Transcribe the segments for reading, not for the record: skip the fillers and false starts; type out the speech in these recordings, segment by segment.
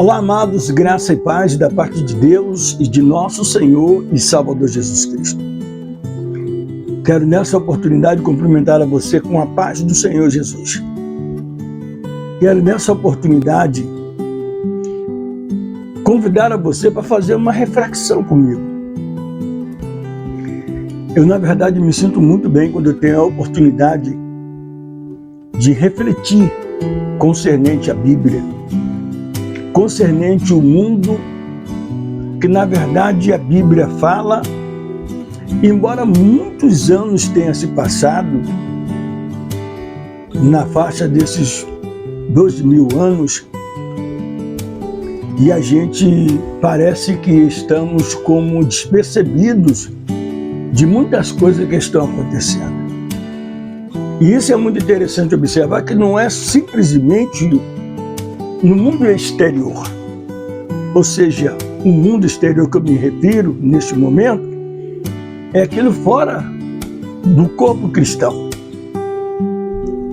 Olá, amados, graça e paz da parte de Deus e de nosso Senhor e Salvador Jesus Cristo. Quero nessa oportunidade cumprimentar a você com a paz do Senhor Jesus. Quero nessa oportunidade convidar a você para fazer uma reflexão comigo. Eu, na verdade, me sinto muito bem quando eu tenho a oportunidade de refletir concernente à Bíblia, concernente ao mundo, que na verdade a Bíblia fala, embora muitos anos tenham se passado, na faixa desses 2000 anos, e a gente parece que estamos como despercebidos de muitas coisas que estão acontecendo. E isso é muito interessante observar, que não é simplesmente no mundo exterior, ou seja, o mundo exterior que eu me refiro neste momento é aquilo fora do corpo cristão.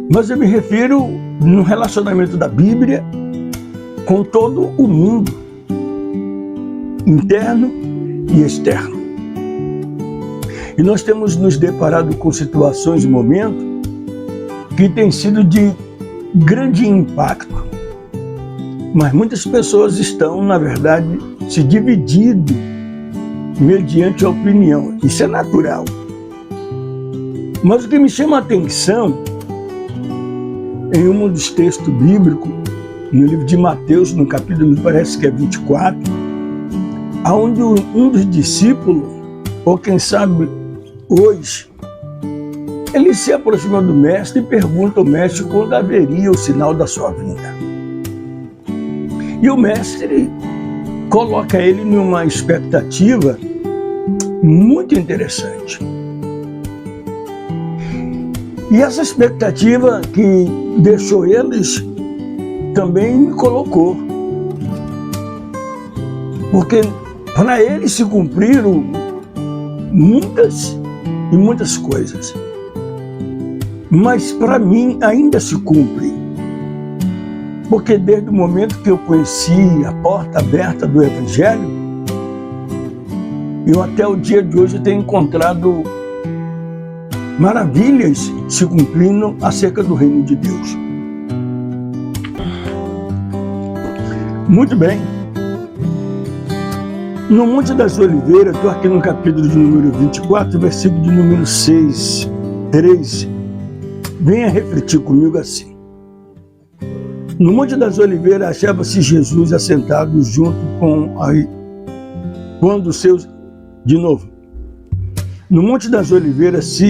Mas eu me refiro no relacionamento da Bíblia com todo o mundo, interno e externo. E nós temos nos deparado com situações e momentos que têm sido de grande impacto, mas muitas pessoas estão, na verdade, se dividindo mediante a opinião. Isso é natural. Mas o que me chama a atenção, em um dos textos bíblicos, no livro de Mateus, no capítulo, me parece que é 24, onde um dos discípulos, ou quem sabe hoje, ele se aproxima do mestre e pergunta ao mestre quando haveria o sinal da sua vinda. E o mestre coloca ele numa expectativa muito interessante. E essa expectativa que deixou eles também me colocou. Porque para eles se cumpriram muitas coisas. Mas para mim ainda se cumpre. Porque desde o momento que eu conheci a porta aberta do Evangelho, eu até o dia de hoje tenho encontrado maravilhas se cumprindo acerca do reino de Deus. Muito bem. No Monte das Oliveiras, estou aqui no capítulo de número 24, versículo de número 6, 3. Venha refletir comigo assim. No Monte das Oliveiras achava-se Jesus assentado junto com quando os seus... De novo. No Monte das Oliveiras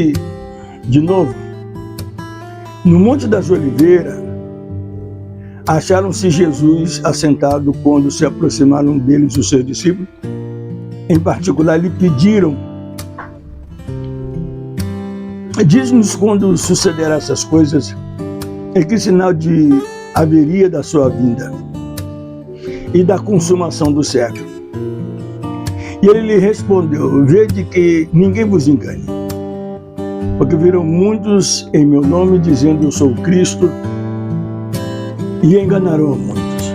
No Monte das Oliveiras acharam-se Jesus assentado quando se aproximaram deles os seus discípulos. Em particular, lhe pediram: diz-nos quando sucederá essas coisas, e que sinal haveria da sua vinda e da consumação do século. E ele lhe respondeu: vede que ninguém vos engane, porque virão muitos em meu nome dizendo eu sou o Cristo, e enganarão muitos.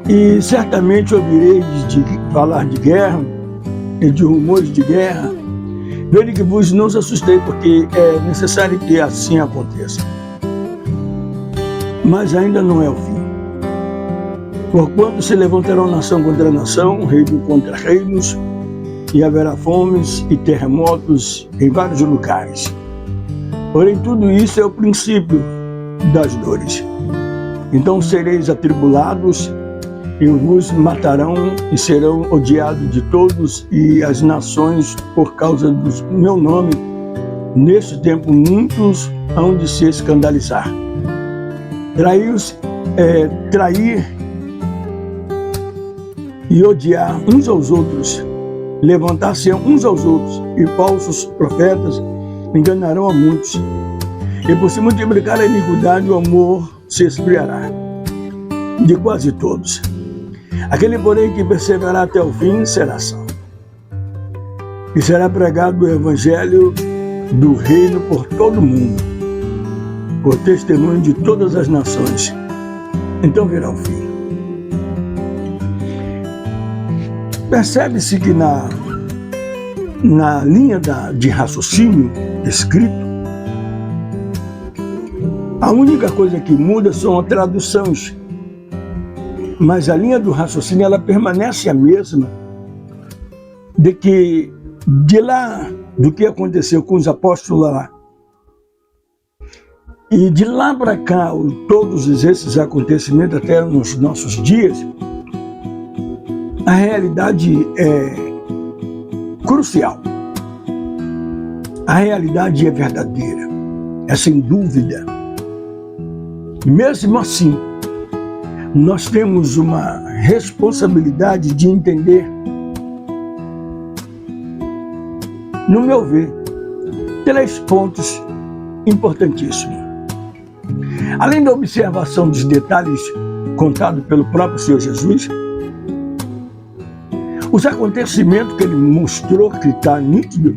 E certamente ouvireis de falar de guerra e de rumores de guerra. Vede que vos não se assustei, porque é necessário que assim aconteça. Mas ainda não é o fim. Porquanto se levantarão nação contra nação, reino contra reinos, e haverá fomes e terremotos em vários lugares. Porém, tudo isso é o princípio das dores. Então sereis atribulados, e vos matarão, e serão odiados de todos, e as nações, por causa do meu nome, neste tempo muitos hão de se escandalizar. Trair e odiar uns aos outros, levantar-se uns aos outros, e falsos profetas enganarão a muitos. E por se multiplicar a iniquidade, o amor se esfriará de quase todos. Aquele, porém, que perseverar até o fim será salvo. E será pregado o Evangelho do reino por todo o mundo, por testemunho de todas as nações. então virá o fim. Percebe-se que na linha de raciocínio escrito, a única coisa que muda são as traduções, mas a linha do raciocínio ela permanece a mesma, de lá do que aconteceu com os apóstolos lá, e de lá para cá, todos esses acontecimentos até nos nossos dias, a realidade é crucial. A realidade é verdadeira, é sem dúvida. Mesmo assim, nós temos uma responsabilidade de entender, no meu ver, 3 pontos importantíssimos. Além da observação dos detalhes contados pelo próprio Senhor Jesus, os acontecimentos que ele mostrou, que está nítido,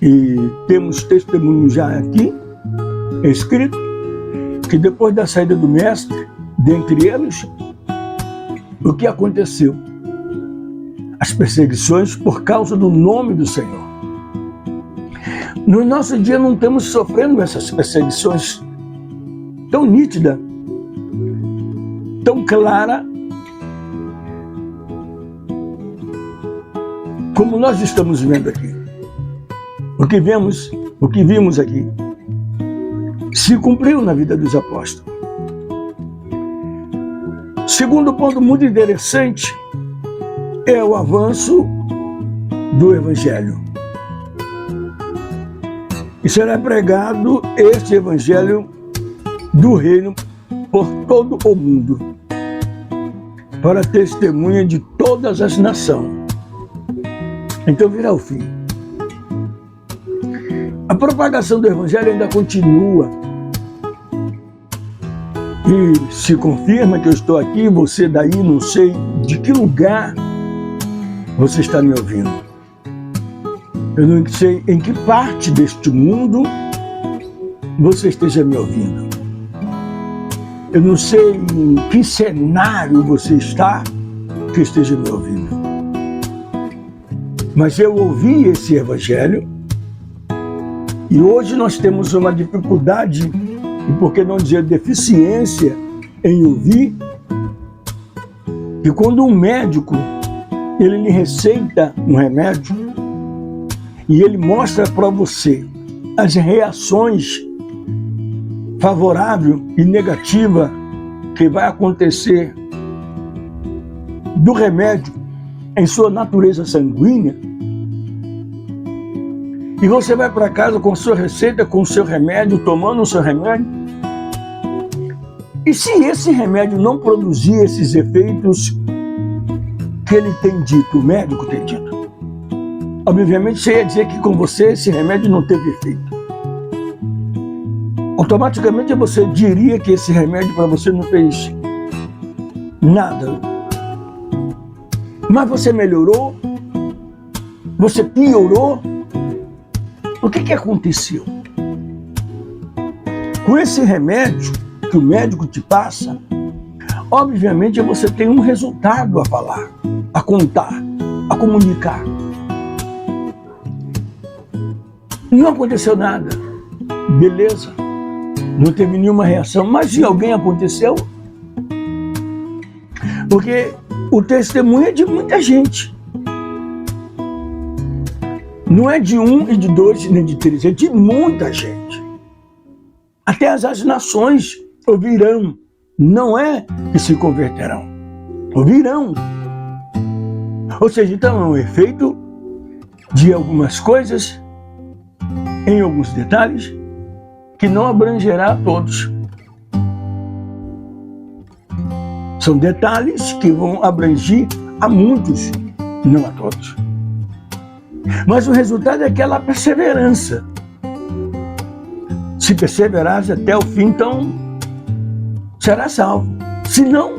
e temos testemunho já aqui, escrito, que depois da saída do Mestre, dentre eles, o que aconteceu? As perseguições por causa do nome do Senhor. No nosso dia não estamos sofrendo essas perseguições tão nítida, tão clara, como nós estamos vendo aqui. O que vimos aqui se cumpriu na vida dos apóstolos. Segundo ponto muito interessante é o avanço do Evangelho. E será pregado este Evangelho do Reino por todo o mundo, para testemunha de todas as nações. Então virá o fim. A propagação do Evangelho ainda continua. E se confirma que eu estou aqui, você daí, não sei de que lugar você está me ouvindo. Eu não sei em que parte deste mundo você esteja me ouvindo. Eu não sei em que cenário você está que esteja me ouvindo. Mas eu ouvi esse Evangelho e hoje nós temos uma dificuldade, e por que não dizer deficiência, em ouvir, que quando um médico ele lhe receita um remédio e ele mostra para você as reações favorável e negativa que vai acontecer do remédio em sua natureza sanguínea, e você vai para casa com sua receita, com o seu remédio, tomando o seu remédio, e se esse remédio não produzir esses efeitos que ele tem dito, o médico tem dito, obviamente você ia dizer que com você esse remédio não teve efeito. Automaticamente você diria que esse remédio para você não fez nada. Mas você melhorou? Você piorou? O que aconteceu? Com esse remédio que o médico te passa, obviamente você tem um resultado a falar, a contar, a comunicar. Não aconteceu nada. Beleza. Não teve nenhuma reação, mas se alguém aconteceu, porque o testemunho é de muita gente. Não é de 1 e de 2, nem de 3, é de muita gente. Até as nações ouvirão, não é que se converterão, ouvirão. Ou seja, então é um efeito de algumas coisas, em alguns detalhes, que não abrangerá a todos. São detalhes que vão abranger a muitos, não a todos. Mas o resultado é aquela perseverança. Se perseverares até o fim, então será salvo. Se não,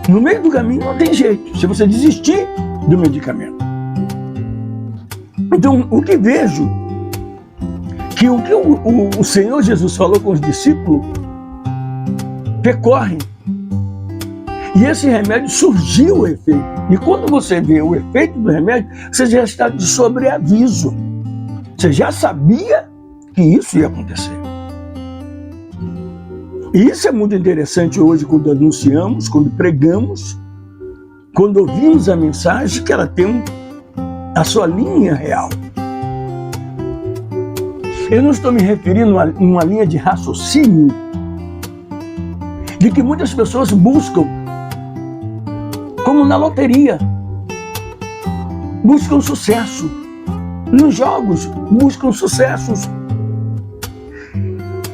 no meio do caminho não tem jeito, se você desistir do medicamento. Então, o que vejo, que o que o Senhor Jesus falou com os discípulos, decorre. E esse remédio surgiu o efeito. E quando você vê o efeito do remédio, você já está de sobreaviso. Você já sabia que isso ia acontecer. E isso é muito interessante hoje quando anunciamos, quando pregamos, quando ouvimos a mensagem, que ela tem a sua linha real. Eu não estou me referindo a uma linha de raciocínio de que muitas pessoas buscam, como na loteria, buscam sucesso. Nos jogos, buscam sucessos.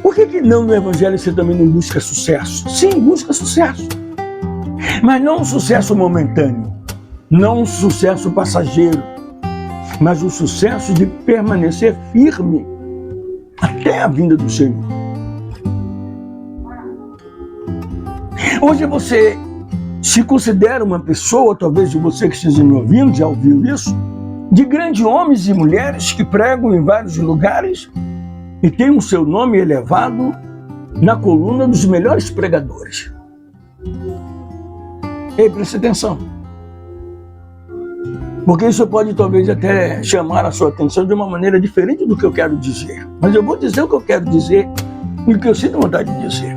Por que não no Evangelho você também não busca sucesso? Sim, busca sucesso. Mas não um sucesso momentâneo, não um sucesso passageiro, mas o sucesso de permanecer firme até a vinda do Senhor. Hoje você se considera uma pessoa, talvez de você que esteja me ouvindo, já ouviu isso, de grandes homens e mulheres que pregam em vários lugares e tem o seu nome elevado na coluna dos melhores pregadores. Ei, preste atenção. Porque isso pode talvez até chamar a sua atenção de uma maneira diferente do que eu quero dizer. Mas eu vou dizer o que eu quero dizer e o que eu sinto vontade de dizer.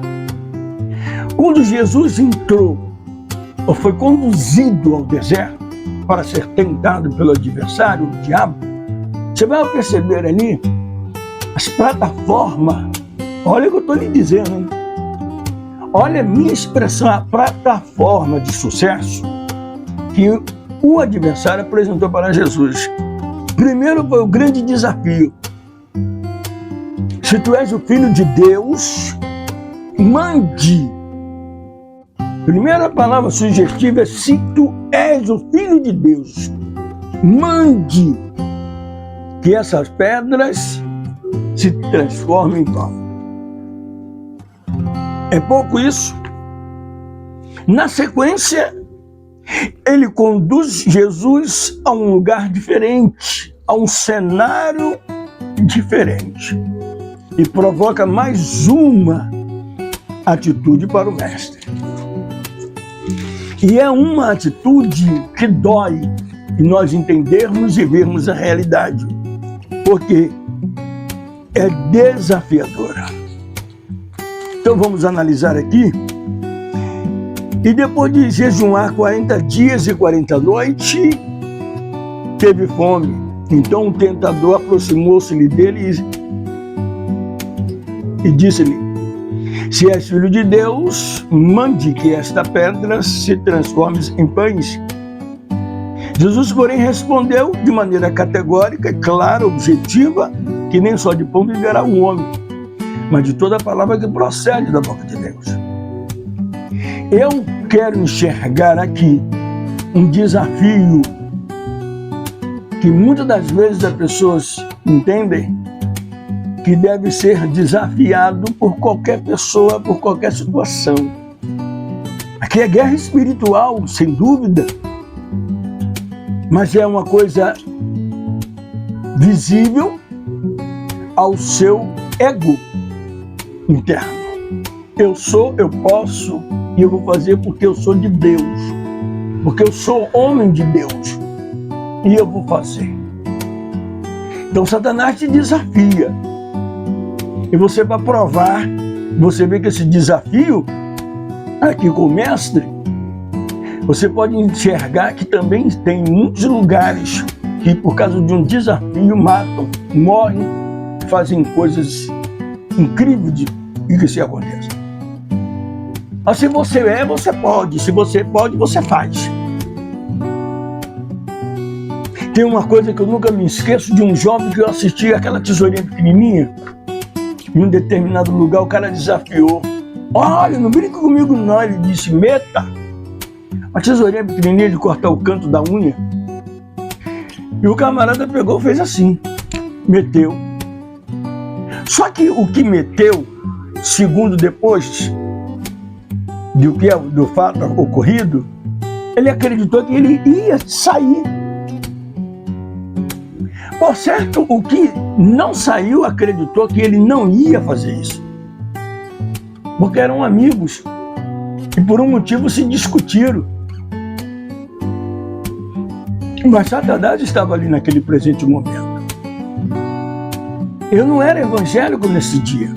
Quando Jesus entrou, ou foi conduzido ao deserto para ser tentado pelo adversário, o diabo, você vai perceber ali as plataformas. Olha o que eu estou lhe dizendo, hein? Olha a minha expressão, a plataforma de sucesso que o adversário apresentou para Jesus. Primeiro foi o grande desafio. Se tu és o Filho de Deus, mande. Primeira palavra sugestiva é: se tu és o Filho de Deus, mande que essas pedras se transformem em pão. É pouco isso? Na sequência, ele conduz Jesus a um lugar diferente, a um cenário diferente, e provoca mais uma atitude para o mestre. E é uma atitude que dói nós entendermos e vermos a realidade, porque é desafiadora. Então vamos analisar aqui. E depois de jejuar 40 dias e 40 noites, teve fome. Então o tentador aproximou-se dele e disse-lhe: se és filho de Deus, mande que esta pedra se transforme em pães. Jesus, porém, respondeu de maneira categórica, clara, objetiva, que nem só de pão viverá o homem, mas de toda a palavra que procede da boca de Deus. Eu quero enxergar aqui um desafio que muitas das vezes as pessoas entendem que deve ser desafiado por qualquer pessoa, por qualquer situação. Aqui é guerra espiritual, sem dúvida, mas é uma coisa visível ao seu ego interno. Eu sou, eu posso e eu vou fazer porque eu sou de Deus, porque eu sou homem de Deus e eu vou fazer. Então Satanás te desafia. E você, para provar, você vê que esse desafio aqui com o mestre, você pode enxergar que também tem muitos lugares que por causa de um desafio matam, morrem, fazem coisas incríveis e que isso aconteça. Mas se você é, você pode. Se você pode, você faz. Tem uma coisa que eu nunca me esqueço de um jovem que eu assisti, aquela tesourinha pequenininha. Em um determinado lugar, o cara desafiou. Olha, não brinca comigo não. Ele disse, meta. A tesourinha pequenininha de cortar o canto da unha. E o camarada pegou e fez assim. Meteu. Só que o que meteu, segundo depois do fato ocorrido, ele acreditou que ele ia sair. Por certo, o que não saiu acreditou que ele não ia fazer isso. Porque eram amigos E por um motivo se discutiram. Mas Satanás estava ali naquele presente momento. Eu não era evangélico nesse dia.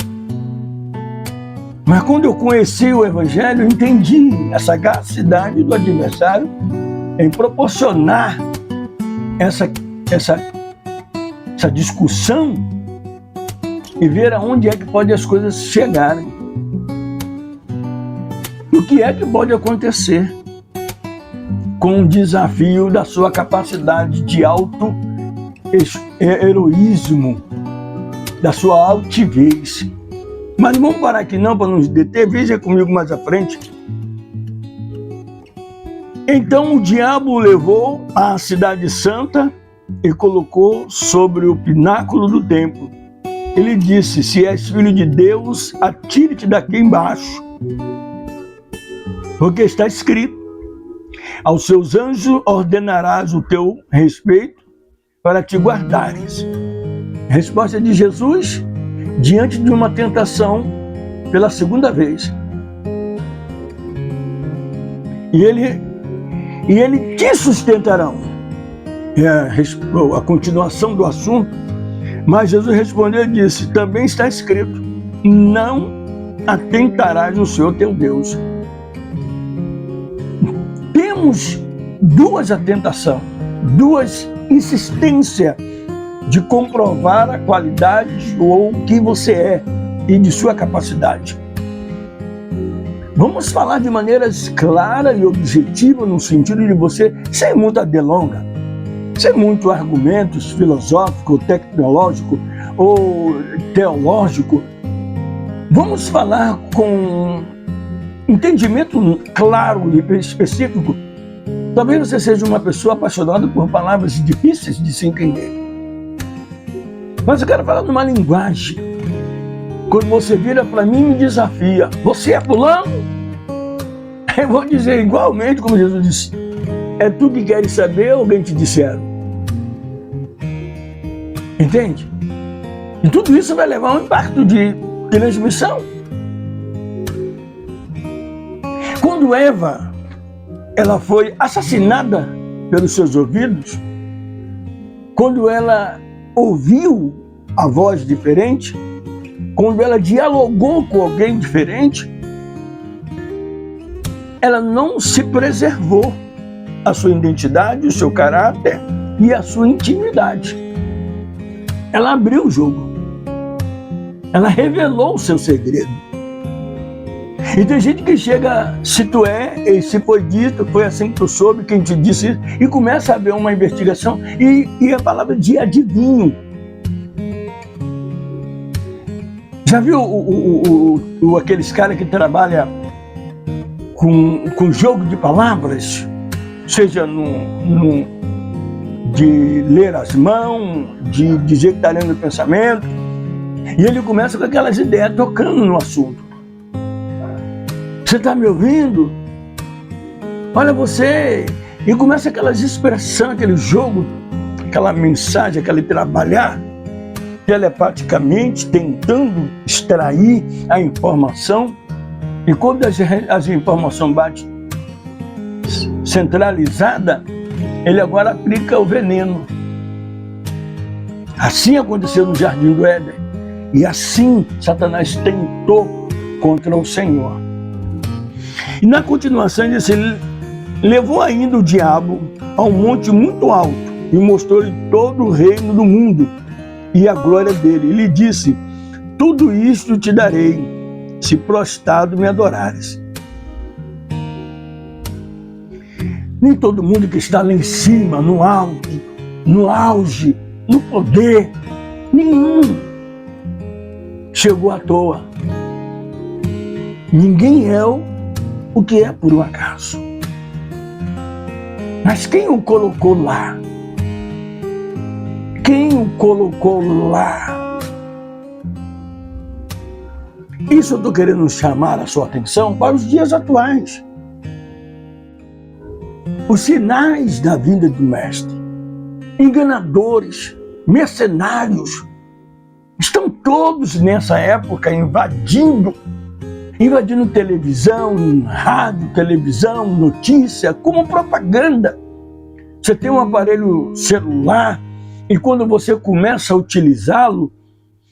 Mas quando eu conheci o Evangelho, eu entendi a sagacidade do adversário em proporcionar essa discussão e ver aonde é que pode as coisas chegarem. O que é que pode acontecer com o desafio da sua capacidade de auto-heroísmo, da sua altivez. Mas não vamos parar aqui não para nos deter, veja comigo mais à frente. Então o diabo o levou à cidade santa e colocou sobre o pináculo do templo. Ele disse: se és filho de Deus, atire-te daqui embaixo. Porque está escrito: aos seus anjos ordenarás o teu respeito para te guardares. Resposta de Jesus diante de uma tentação pela segunda vez. E ele te sustentarão. É a continuação do assunto. Mas Jesus respondeu e disse: também está escrito: não atentarás no Senhor teu Deus. Temos duas atentações, duas insistências de comprovar a qualidade ou o que você é e de sua capacidade. Vamos falar de maneiras claras e objetivas no sentido de você, sem muita delonga, sem muito argumentos filosófico, tecnológico ou teológico. Vamos falar com entendimento claro e específico. Talvez você seja uma pessoa apaixonada por palavras difíceis de se entender. Mas eu quero falar numa linguagem. Quando você vira para mim e me desafia: você é fulano? Eu vou dizer igualmente como Jesus disse: é tu que queres saber ou alguém te disseram? Entende? E tudo isso vai levar a um impacto de transmissão. Quando Eva ela foi assassinada pelos seus ouvidos, quando ela ouviu a voz diferente, quando ela dialogou com alguém diferente, ela não se preservou a sua identidade, o seu caráter e a sua intimidade. Ela abriu o jogo. Ela revelou o seu segredo. E tem gente que chega: se tu é, e se foi dito, foi assim que tu soube, quem te disse isso, e começa a haver uma investigação e a palavra de adivinho. Já viu aqueles caras que trabalham com jogo de palavras? Seja de ler as mãos, de dizer que está lendo o pensamento, e ele começa com aquelas ideias tocando no assunto. Você está me ouvindo? Olha você! E começa aquelas expressões, aquele jogo, aquela mensagem, aquele trabalhar telepaticamente, tentando extrair a informação. E quando as informações batem centralizada, ele agora aplica o veneno. Assim aconteceu no Jardim do Éden. E assim Satanás tentou contra o Senhor. E na continuação ele disse: levou ainda o diabo a um monte muito alto e mostrou-lhe todo o reino do mundo e a glória dele. Ele disse: tudo isto te darei, se prostrado me adorares. Nem todo mundo que está lá em cima, no auge, no poder, nenhum chegou à toa. Ninguém é o que é por um acaso. Mas quem o colocou lá? Quem o colocou lá? Isso eu estou querendo chamar a sua atenção para os dias atuais. Os sinais da vinda do Mestre, enganadores, mercenários, estão todos nessa época invadindo invadindo televisão, rádio, televisão, notícia, como propaganda. Você tem um aparelho celular e quando você começa a utilizá-lo,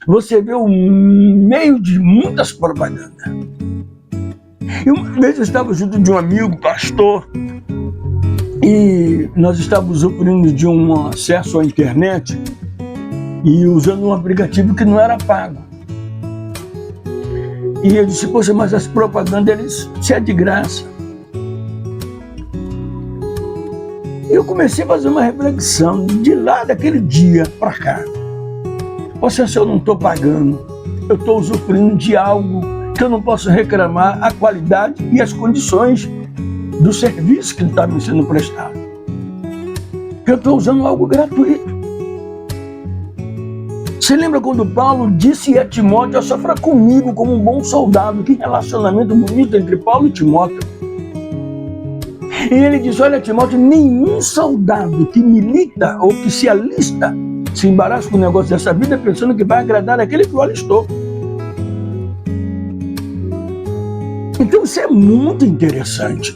você vê o meio de muitas propagandas. E uma vez eu estava junto de um amigo, pastor, e nós estávamos usufruindo de um acesso à internet e usando um aplicativo que não era pago. E eu disse, poxa, mas as propagandas, isso é de graça. E eu comecei a fazer uma reflexão de lá daquele dia para cá. Poxa, se eu não estou pagando, eu estou usufruindo de algo que eu não posso reclamar a qualidade e as condições do serviço que está me sendo prestado. Eu estou usando algo gratuito. Você lembra quando Paulo disse a Timóteo, sofra comigo como um bom soldado? Que relacionamento bonito entre Paulo e Timóteo. E ele diz, olha Timóteo, nenhum soldado que milita ou que se alista se embaraça com o negócio dessa vida pensando que vai agradar aquele que o alistou. Então isso é muito interessante.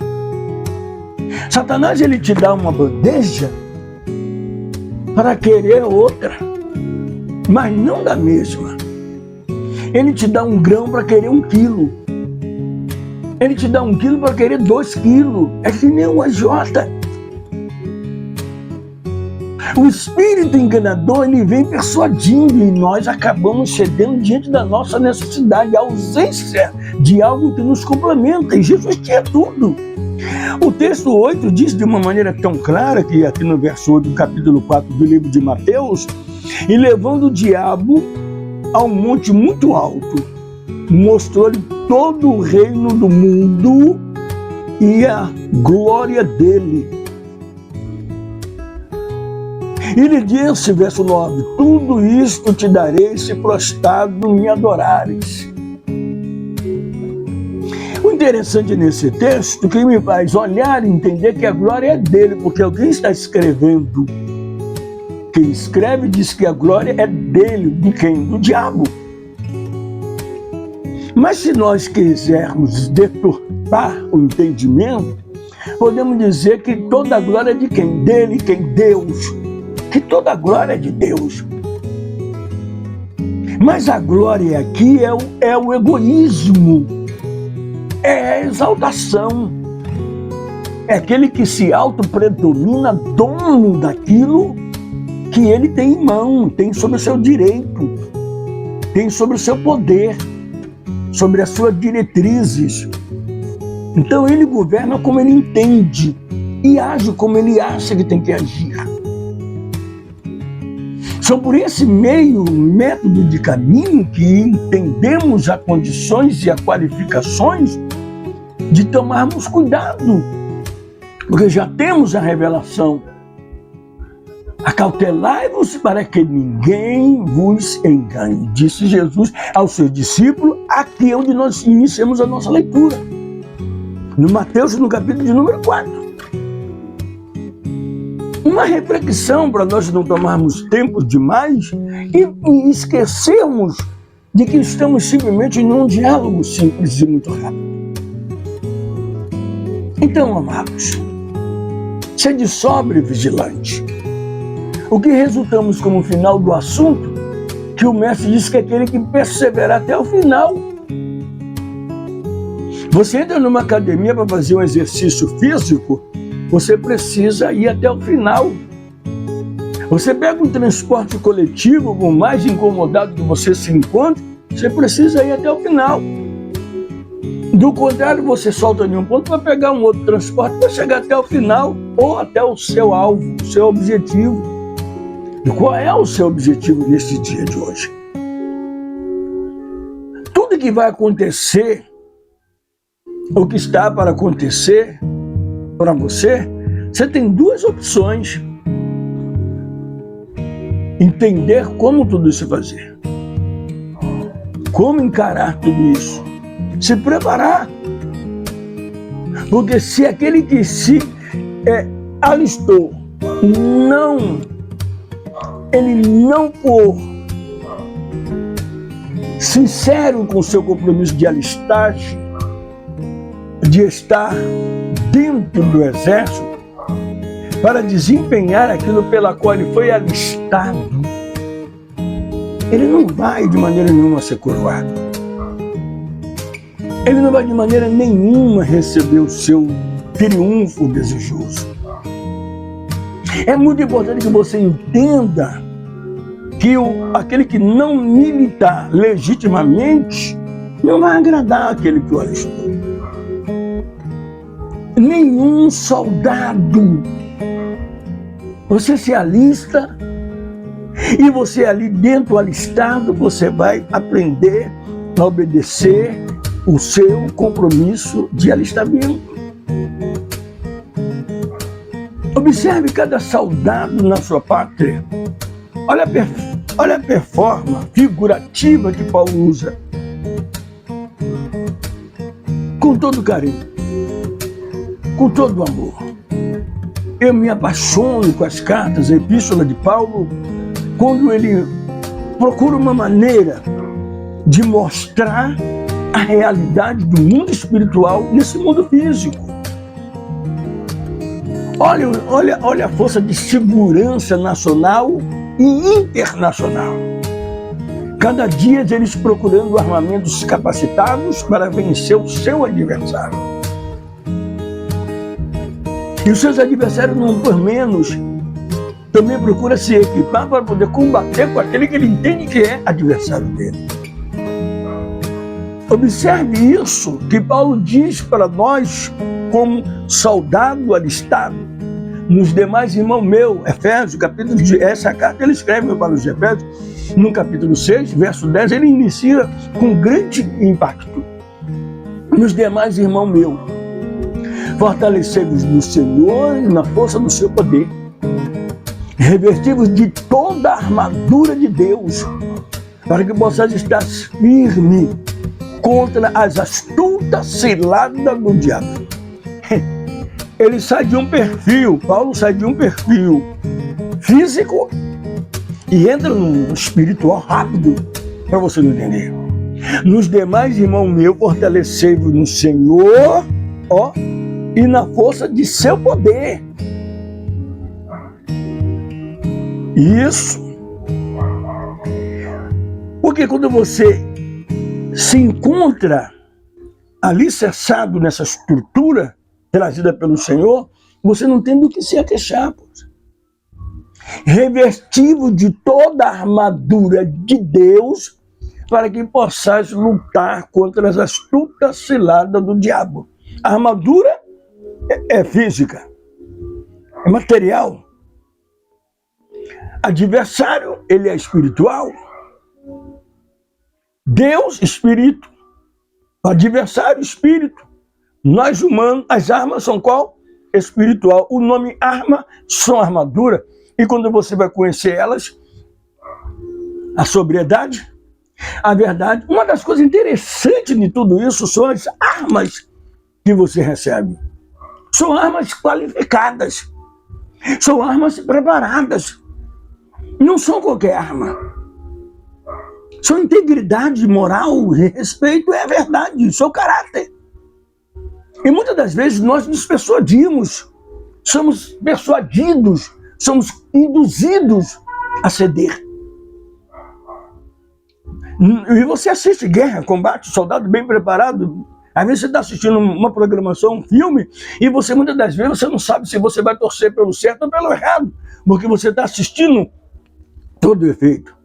Satanás, ele te dá uma bandeja para querer outra, mas não da mesma. Ele te dá um grão para querer 1 quilo. Ele te dá 1 quilo para querer 2 quilos. É que nem um agiota. O espírito enganador, ele vem persuadindo e nós acabamos cedendo diante da nossa necessidade, a ausência de algo que nos complementa. E Jesus tinha tudo. O texto 8 diz de uma maneira tão clara, que aqui no verso 8 do capítulo 4 do livro de Mateus, e levando o diabo a um monte muito alto, mostrou-lhe todo o reino do mundo e a glória dele. E lhe disse, verso 9, tudo isto te darei se prostrado me adorares. O interessante nesse texto que me faz olhar e entender que a glória é dele, porque alguém está escrevendo. Quem escreve diz que a glória é dele, de quem? Do diabo. Mas se nós quisermos deturpar o entendimento, podemos dizer que toda a glória é de quem? Dele, quem? Deus. Que toda a glória é de Deus. Mas a glória aqui é o egoísmo, é a exaltação. É aquele que se autopredomina dono daquilo que ele tem em mão, tem sobre o seu direito, tem sobre o seu poder, sobre as suas diretrizes. Então ele governa como ele entende e age como ele acha que tem que agir. Só por esse método de caminho que entendemos as condições e as qualificações de tomarmos cuidado, porque já temos a revelação. Acautelai-vos para que ninguém vos engane, disse Jesus aos seus discípulos, aqui é onde nós iniciamos a nossa leitura, no Mateus, no capítulo de número 4. Uma reflexão para nós não tomarmos tempo demais e esquecermos de que estamos simplesmente num diálogo simples e muito rápido. Então, amados, sede sóbrio e vigilante. O que resultamos como final do assunto, que o mestre diz que é aquele que perseverar até o final. Você entra numa academia para fazer um exercício físico, você precisa ir até o final. Você pega um transporte coletivo, por mais incomodado que você se encontre, você precisa ir até o final. Do contrário, você solta em um ponto para pegar um outro transporte para chegar até o final ou até o seu alvo, o seu objetivo. E qual é o seu objetivo nesse dia de hoje? Tudo que vai acontecer, o que está para acontecer para você, você tem duas opções. Entender como tudo isso fazer. Como encarar tudo isso. Se preparar. Porque se aquele que se alistou ele não for sincero com o seu compromisso de alistar-se, de estar dentro do exército para desempenhar aquilo pela qual ele foi alistado, ele não vai de maneira nenhuma ser coroado. Ele não vai de maneira nenhuma receber o seu triunfo desejoso. É muito importante que você entenda que aquele que não militar legitimamente não vai agradar aquele que o alistou. Nenhum soldado. Você se alista e você ali dentro alistado, você vai aprender a obedecer o seu compromisso de alistamento. Observe cada soldado na sua pátria. Olha a performance figurativa que Paulo usa. Com todo carinho, com todo amor. Eu me apaixono com as cartas, a epístola de Paulo, quando ele procura uma maneira de mostrar a realidade do mundo espiritual nesse mundo físico. Olha a força de segurança nacional e internacional. Cada dia eles procurando armamentos capacitados para vencer o seu adversário. E os seus adversários, não por menos, também procura se equipar para poder combater com aquele que ele entende que é adversário dele. Observe isso que Paulo diz para nós como soldado alistado. Nos demais, irmão meu, Efésios, capítulo de essa carta ele escreve para os Efésios, no capítulo 6, verso 10, ele inicia com grande impacto. Nos demais, irmão meu, fortalecei-vos no Senhor e na força do seu poder, revestivos de toda a armadura de Deus, para que possais estar firme contra as astutas ciladas do diabo. Ele sai de um perfil, Paulo sai de um perfil físico e entra num espiritual rápido, para você não entender. Nos demais, irmão meu, fortalecei-vos no Senhor, e na força de seu poder. Isso. Porque quando você se encontra alicerçado nessa estrutura trazida pelo Senhor, você não tem do que se aqueixar. Revestido de toda a armadura de Deus, para que possais lutar contra as astutas ciladas do diabo. A armadura é física, é material. Adversário, ele é espiritual. Deus, espírito. O adversário, espírito. Nós humanos, as armas são qual? Espiritual. O nome arma são armadura. E quando você vai conhecer elas, a sobriedade, a verdade, uma das coisas interessantes de tudo isso são as armas que você recebe. São armas qualificadas. São armas preparadas. Não são qualquer arma. Sua integridade moral, respeito é a verdade, seu caráter. E muitas das vezes nós nos persuadimos, somos persuadidos, somos induzidos a ceder. E você assiste guerra, combate, soldado bem preparado. Às vezes você está assistindo uma programação, um filme, e você muitas das vezes você não sabe se você vai torcer pelo certo ou pelo errado, porque você está assistindo todo o efeito.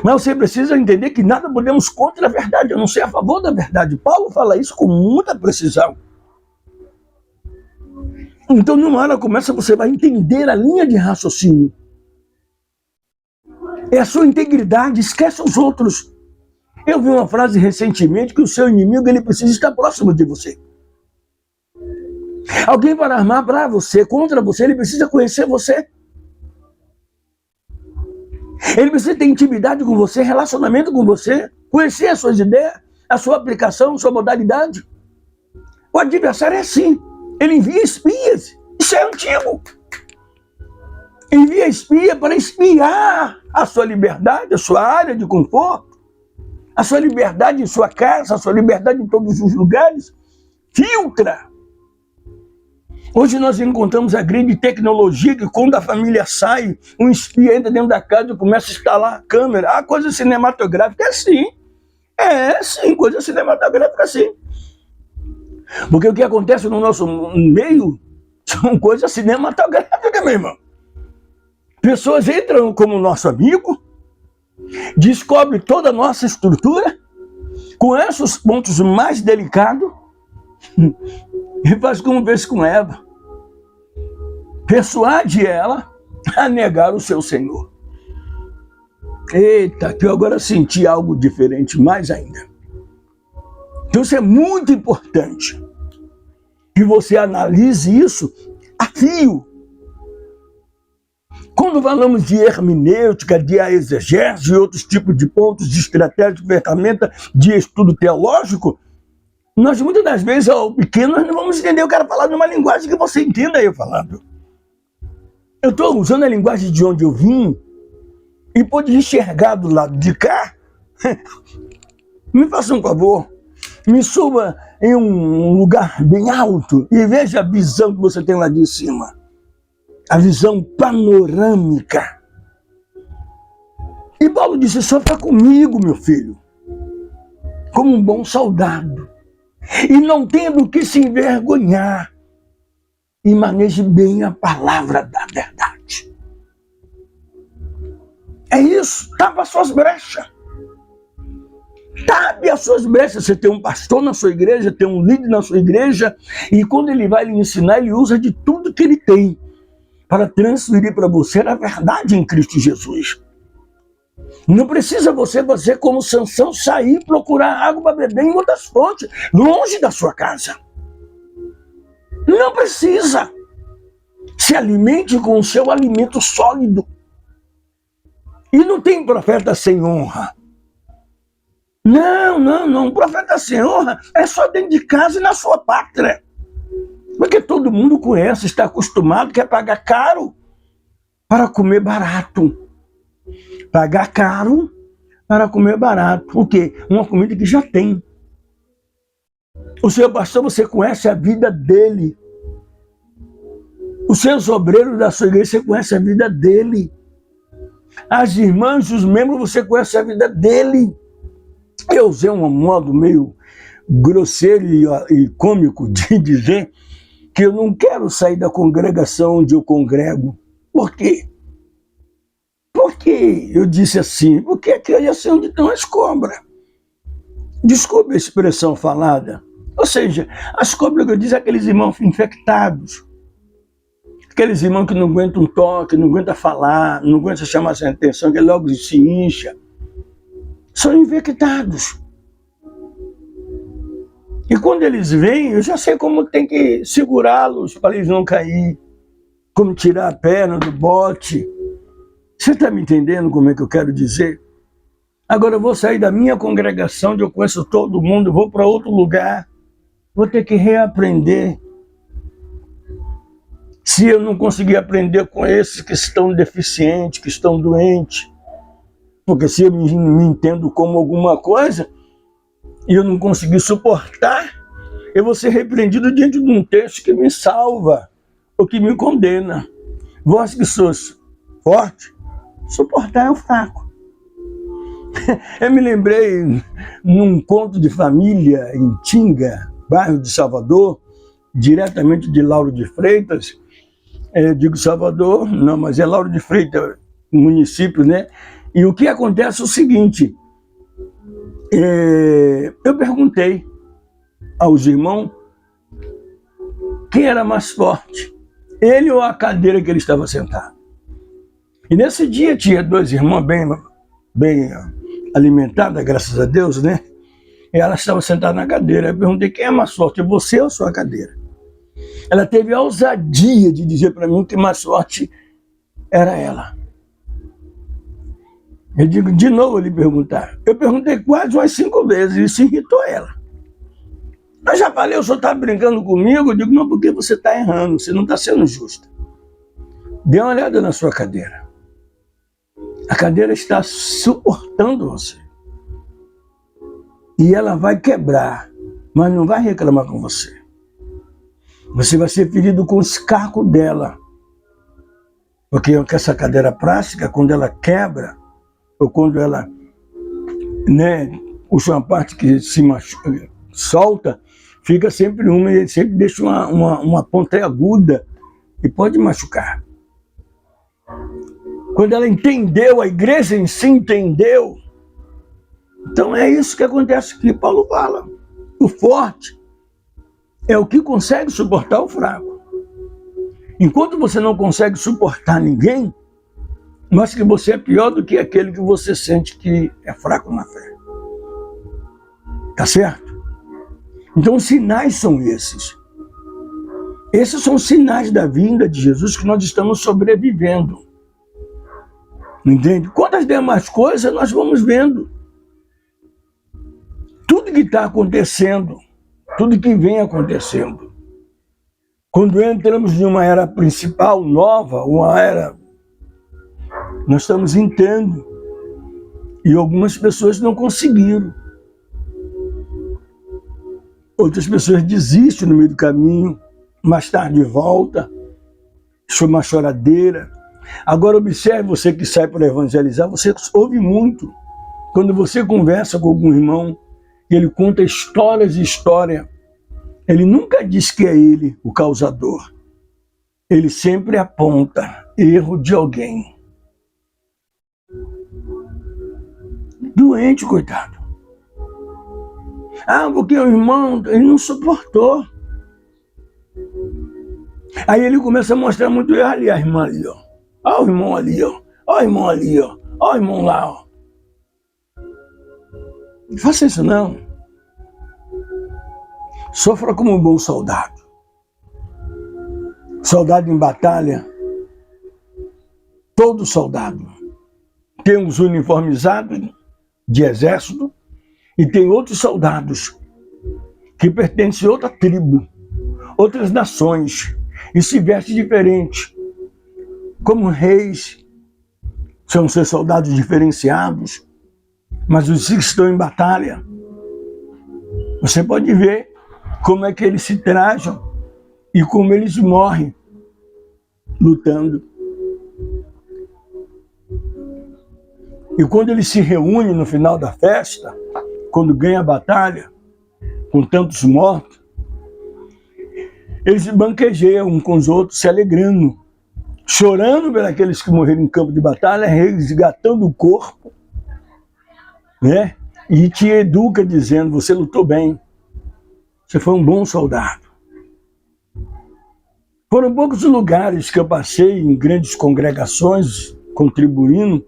Mas você precisa entender que nada podemos contra a verdade, a não ser a favor da verdade. Paulo fala isso com muita precisão. Então, numa hora começa, você vai entender a linha de raciocínio. É a sua integridade, esquece os outros. Eu vi uma frase recentemente que o seu inimigo ele precisa estar próximo de você. Alguém para armar para você, contra você, ele precisa conhecer você. Ele precisa ter intimidade com você, relacionamento com você, conhecer as suas ideias, a sua aplicação, a sua modalidade. O adversário é assim, ele envia espias, isso é antigo. Envia espia para espiar a sua liberdade, a sua área de conforto, a sua liberdade em sua casa, a sua liberdade em todos os lugares, filtra. Hoje nós encontramos a grande tecnologia que quando a família sai, um espia entra dentro da casa e começa a instalar a câmera. A coisa cinematográfica é assim. É sim, coisa cinematográfica sim. Porque o que acontece no nosso meio são coisas cinematográficas, meu irmão. Pessoas entram como nosso amigo, descobrem toda a nossa estrutura, conhecem os pontos mais delicados e faz como fez com Eva. Persuade ela a negar o seu Senhor. Eita, que eu agora senti algo diferente mais ainda. Então isso é muito importante que você analise isso a fio. Quando falamos de hermenêutica, de exegese e outros tipos de pontos, de estratégia, de ferramenta, de estudo teológico, nós muitas das vezes, ao pequeno, nós não vamos entender o cara falar numa linguagem que você entenda eu falando. Eu estou usando a linguagem de onde eu vim e pode enxergar do lado de cá. Me faça um favor, me suba em um lugar bem alto e veja a visão que você tem lá de cima. A visão panorâmica. E Paulo disse, só está comigo, meu filho, como um bom soldado. E não tenha do que se envergonhar. E maneje bem a palavra da verdade. É isso, tapa as suas brechas. Tape as suas brechas. Você tem um pastor na sua igreja, tem um líder na sua igreja, e quando ele vai lhe ensinar, ele usa de tudo que ele tem para transferir para você a verdade em Cristo Jesus. Não precisa você fazer como Sansão, sair procurar água para beber em outras fontes, longe da sua casa. Não precisa. Se alimente com o seu alimento sólido. E não tem profeta sem honra. Não. Profeta sem honra é só dentro de casa e na sua pátria. Porque todo mundo conhece, está acostumado, quer pagar caro para comer barato. Pagar caro para comer barato. O quê? Uma comida que já tem. O seu pastor, você conhece a vida dele. Os seus obreiros da sua igreja, você conhece a vida dele. As irmãs, os membros, você conhece a vida dele. Eu usei um modo meio grosseiro e cômico de dizer que eu não quero sair da congregação onde eu congrego. Por quê? Por que eu disse assim? Porque aqui é assim onde estão as cobras. Desculpe a expressão falada. Ou seja, as cobras que eu disse, aqueles irmãos infectados. Aqueles irmãos que não aguentam um toque, não aguentam falar, não aguentam chamar a atenção, que logo se incha. São infectados. E quando eles vêm, eu já sei como tem que segurá-los para eles não cair. Como tirar a perna do bote. Você está me entendendo como é que eu quero dizer? Agora eu vou sair da minha congregação, onde eu conheço todo mundo, vou para outro lugar. Vou ter que reaprender. Se eu não conseguir aprender com esses que estão deficientes, que estão doentes, porque se eu me entendo como alguma coisa e eu não conseguir suportar, eu vou ser repreendido diante de um texto que me salva ou que me condena. Vós que sois forte, suportar é o fraco. Eu me lembrei num conto de família em Tinga, bairro de Salvador, diretamente de Lauro de Freitas. Eu digo Salvador, não, mas é Lauro de Freitas, município, né? E o que acontece é o seguinte, eu perguntei aos irmãos quem era mais forte, ele ou a cadeira que ele estava sentado. E nesse dia tinha dois irmãos bem alimentadas, graças a Deus, né? E ela estava sentada na cadeira. Eu perguntei, quem é mais forte, você ou sua cadeira? Ela teve a ousadia de dizer para mim que mais forte era ela. Eu digo, de novo lhe perguntar. Eu perguntei quase umas 5 vezes, e isso irritou ela. Eu já falei, o senhor está brincando comigo? Eu digo, não, porque você está errando, você não está sendo justo. Dê uma olhada na sua cadeira. A cadeira está suportando você. E ela vai quebrar, mas não vai reclamar com você. Você vai ser ferido com os cacos dela. Porque essa cadeira plástica, quando ela quebra, ou quando ela, puxa uma parte que se machuca, solta, fica sempre e sempre deixa uma ponta aguda e pode machucar. Quando ela entendeu, a igreja em si entendeu. Então é isso que acontece aqui. Paulo fala. O forte é o que consegue suportar o fraco. Enquanto você não consegue suportar ninguém, mas que você é pior do que aquele que você sente que é fraco na fé. Tá certo? Então os sinais são esses. Esses são os sinais da vinda de Jesus que nós estamos sobrevivendo. Entende? Quantas demais coisas nós vamos vendo. Tudo que está acontecendo, tudo que vem acontecendo. Quando entramos em uma era principal, nova, uma era, nós estamos entrando. E algumas pessoas não conseguiram. Outras pessoas desistem no meio do caminho, mais tarde volta, foi uma choradeira. Agora observe, você que sai para evangelizar, você ouve muito. Quando você conversa com algum irmão, ele conta histórias e histórias, ele nunca diz que é ele o causador. Ele sempre aponta erro de alguém. Doente, coitado. Porque o irmão, ele não suportou. Aí ele começa a mostrar muito erro ali, a irmã ali, ó. Ó o irmão ali, ó. Ó o irmão ali, ó. Ó o irmão lá, ó. Não faça isso não. Sofra como um bom soldado. Soldado em batalha. Todo soldado tem uns uniformizados de exército e tem outros soldados que pertencem a outra tribo, outras nações, e se vestem diferente. Como reis, são seus soldados diferenciados, mas os que estão em batalha, você pode ver como é que eles se trajam e como eles morrem lutando. E quando eles se reúnem no final da festa, quando ganha a batalha, com tantos mortos, eles se banquejeiam uns com os outros, se alegrando, chorando por aqueles que morreram em campo de batalha, resgatando o corpo, né? E te educa dizendo, você lutou bem, você foi um bom soldado. Foram poucos lugares que eu passei em grandes congregações, contribuindo,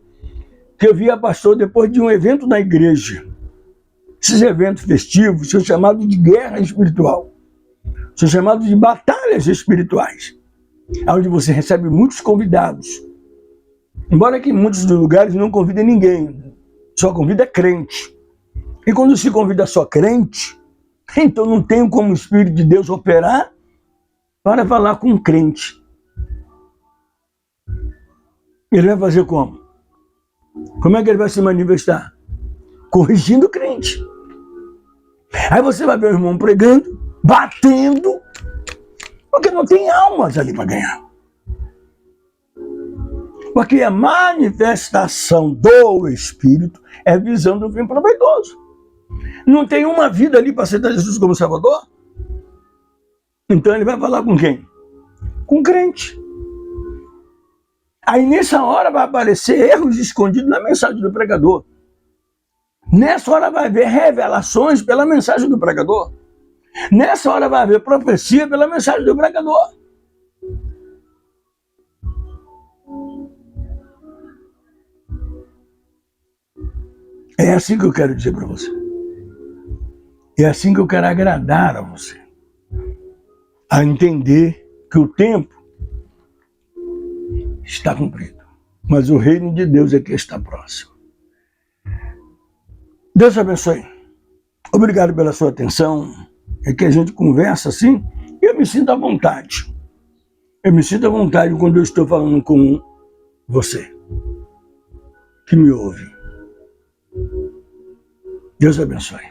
que eu via pastor depois de um evento na igreja. Esses eventos festivos são chamados de guerra espiritual. São chamados de batalhas espirituais. Onde você recebe muitos convidados. Embora que em muitos dos lugares não convida ninguém. Só convida crente. E quando se convida só crente, então não tem como o Espírito de Deus operar para falar com um crente. Ele vai fazer como? Como é que ele vai se manifestar? Corrigindo o crente. Aí você vai ver o irmão pregando, batendo, porque não tem almas ali para ganhar. Porque a manifestação do Espírito é visando o fim proveitoso. Não tem uma vida ali para aceitar Jesus como Salvador? Então ele vai falar com quem? Com crente. Aí nessa hora vai aparecer erros escondidos na mensagem do pregador. Nessa hora vai haver revelações pela mensagem do pregador. Nessa hora vai haver profecia pela mensagem do pregador. É assim que eu quero dizer para você. É assim que eu quero agradar a você. A entender que o tempo está cumprido. Mas o reino de Deus é que está próximo. Deus abençoe. Obrigado pela sua atenção. É que a gente conversa assim e eu me sinto à vontade. Eu me sinto à vontade quando eu estou falando com você, que me ouve. Deus abençoe.